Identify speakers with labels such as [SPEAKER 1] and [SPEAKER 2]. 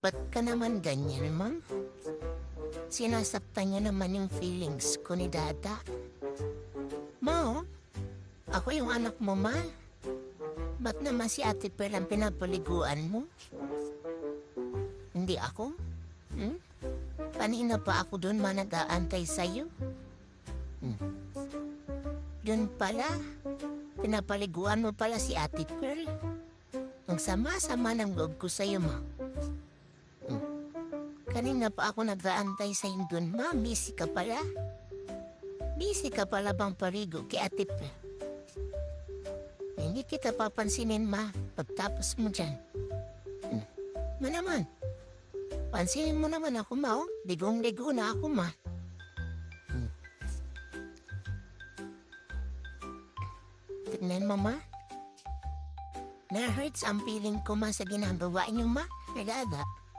[SPEAKER 1] Ba't ka naman ganyan, ma'am? Sinasaktan niyo naman yung feelings ko ni Dada. Ma, oh, ako yung anak mo, ma. Ba't naman si Ate Pearl ang pinapaliguan mo? Hindi ako? Hmm? Kanina pa ako doon nag-aantay sa'yo. Hmm. Doon pala, pinapaliguan mo pala si Ate Pearl. Ang sama-sama ng loob ko sa'yo, ma. Kanina pa ako nag-aantay sa'yo doon, ma. Busy ka pala. Busy ka pala bang parigo kay Ate Pearl? Hindi kita papansinin, ma. Pagtapos mo dyan. Ma naman. Pansinin mo naman ako, ma. Oh. Ligong-ligo na ako, ma. Tignan mo, ma. Na-hurts ang feeling ko, ma, sa ginagawa niyo, ma. Nagada.